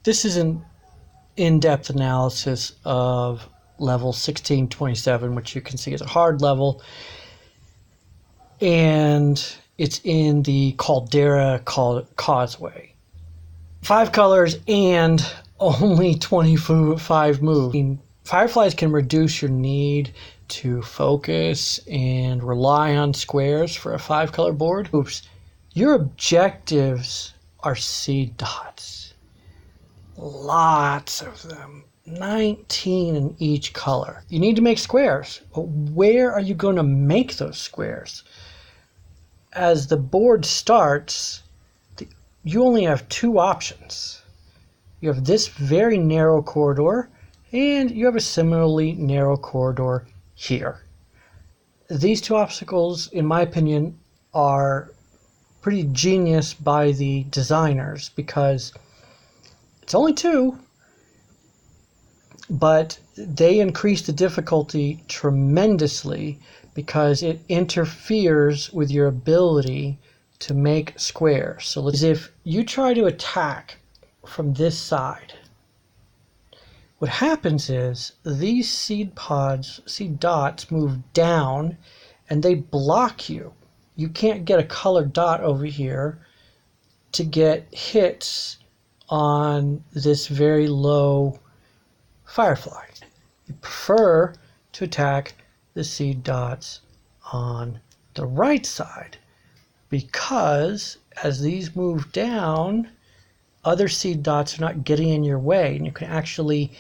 This is an in-depth analysis of level 1627, which you can see is a hard level, and it's in the Caldera Causeway. 5 colors and only 25 moves. Fireflies can reduce your need to focus and rely on squares for a 5-color board. Oops. Your objectives are seed dots. Lots of them. 19 in each color. You need to make squares, but where are you going to make those squares? As the board starts, you only have 2 options. You have this very narrow corridor, and you have a similarly narrow corridor here. These 2 obstacles, in my opinion, are pretty genius by the designers because it's only 2, but they increase the difficulty tremendously because it interferes with your ability to make squares. So if you try to attack from this side, what happens is these seed dots move down and they block you. You can't get a colored dot over here to get hits on this very low firefly. You prefer to attack the seed dots on the right side because as these move down, other seed dots are not getting in your way, and you can actually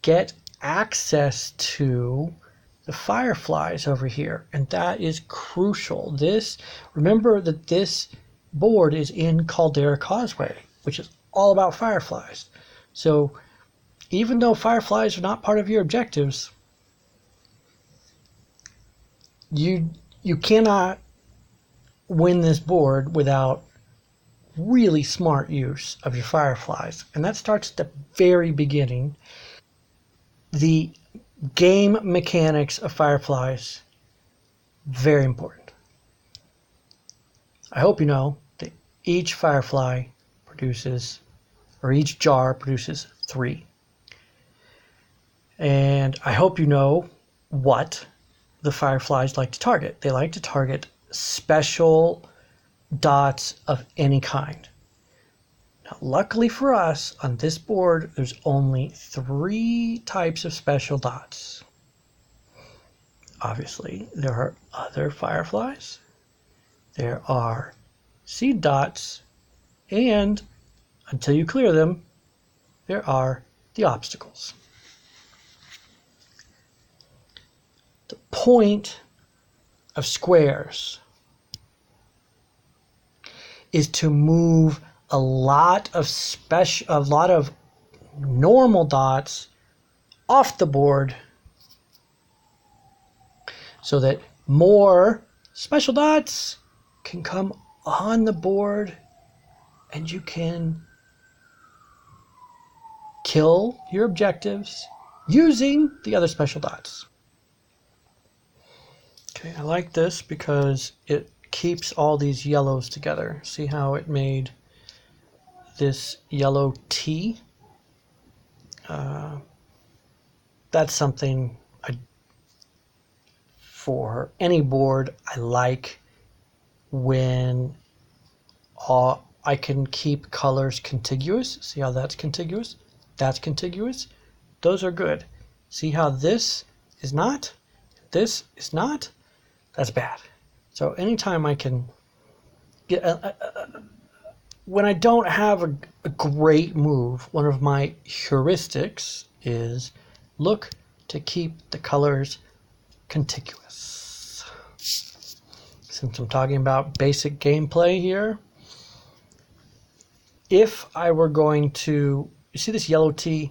get access to the fireflies over here, and that is crucial. Remember that this board is in Caldera Causeway, which is all about fireflies. So even though fireflies are not part of your objectives, you cannot win this board without really smart use of your fireflies, and that starts at the very beginning. The game mechanics of fireflies, very important. I hope you know that each firefly produces, or each jar produces 3. And I hope you know what the fireflies like to target. They like to target special dots of any kind. Now, luckily for us, on this board, there's only 3 types of special dots. Obviously, there are other fireflies, there are seed dots, and until you clear them, there are the obstacles. The point of squares is to move a lot of normal dots off the board so that more special dots can come on the board and you can kill your objectives using the other special dots. Okay, I like this because it keeps all these yellows together. See how it made this yellow T? That's something for any board I like when I can keep colors contiguous. See how that's contiguous? That's contiguous. Those are good. See how this is not? This is not? That's bad. So anytime I can get when I don't have a great move, one of my heuristics is look to keep the colors contiguous. Since I'm talking about basic gameplay here, if I were going to, you see this yellow T?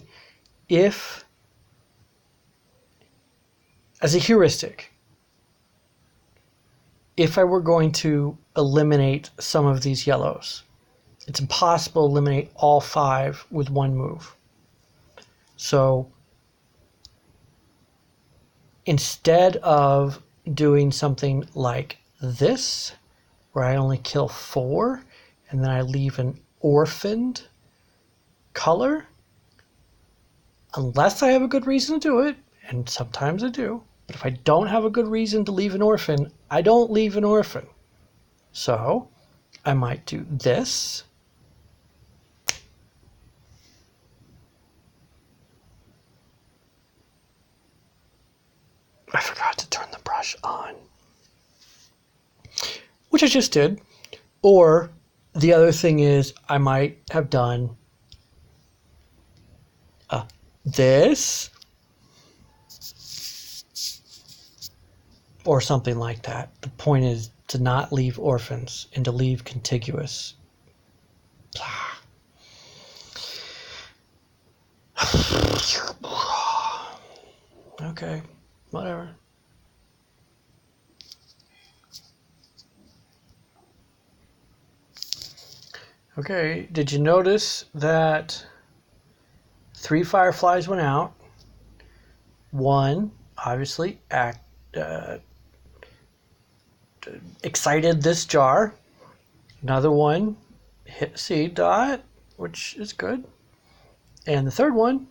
If, as a heuristic, if I were going to eliminate some of these yellows, it's impossible to eliminate all 5 with one move. So instead of doing something like this, where I only kill 4 and then I leave an orphaned color, unless I have a good reason to do it, and sometimes I do, but if I don't have a good reason to leave an orphan, I don't leave an orphan. So I might do this. I forgot to turn the brush on, which I just did. Or the other thing is I might have done this or something like that. The point is to not leave orphans and to leave contiguous. Okay, whatever. Okay, did you notice that 3 fireflies went out? One, obviously, excited this jar. Another one hit seed dot, which is good. And the third one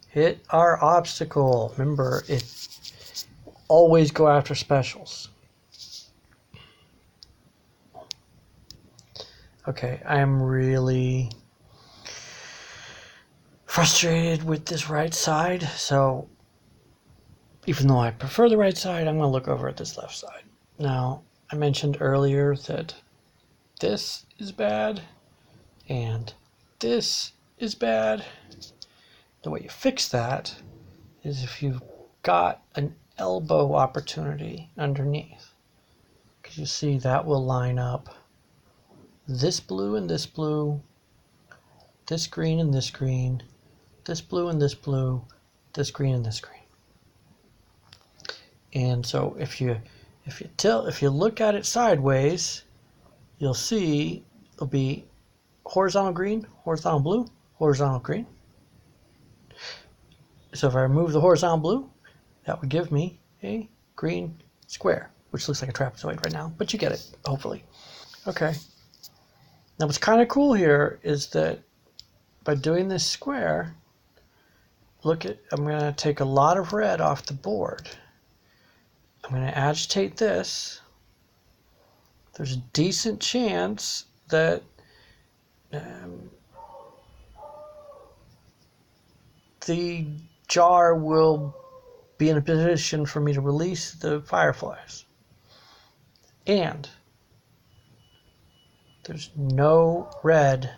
hit our obstacle. Remember, it always go after specials. Okay, I am really frustrated with this right side, so even though I prefer the right side, I'm going to look over at this left side. Now, I mentioned earlier that this is bad and this is bad. The way you fix that is if you've got an elbow opportunity underneath, because you see that will line up this blue and this blue, this green and this green, this blue and this blue, this green and this green. And so if you look at it sideways, you'll see it'll be horizontal green, horizontal blue, horizontal green. So if I remove the horizontal blue, that would give me a green square, which looks like a trapezoid right now, but you get it, hopefully. Okay. Now what's kind of cool here is that by doing this square, I'm going to take a lot of red off the board. I'm going to agitate this. There's a decent chance that the jar will be in a position for me to release the fireflies. And there's no red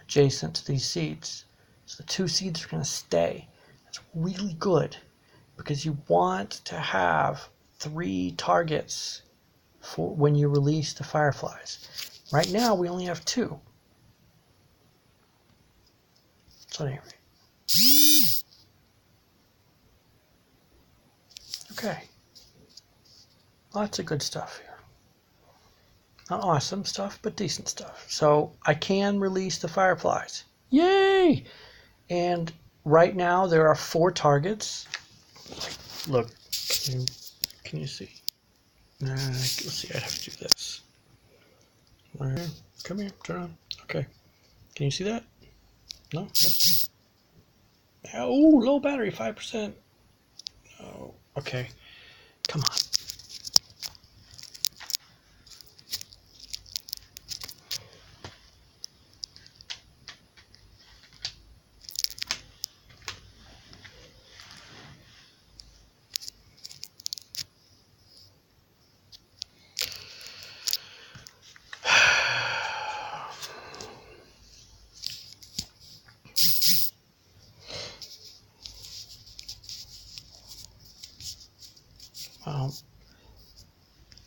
adjacent to these seeds. So the 2 seeds are going to stay. That's really good because you want to have 3 targets for when you release the fireflies. Right now we only have 2. So anyway. Okay. Lots of good stuff here. Not awesome stuff, but decent stuff. So I can release the fireflies. Yay! And right now there are 4 targets. Look, can you see? Let's see, I'd have to do this. Come here, turn on. Okay. Can you see that? No? Yes. Oh, low battery, 5%. Oh, okay. Come on.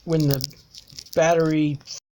When the battery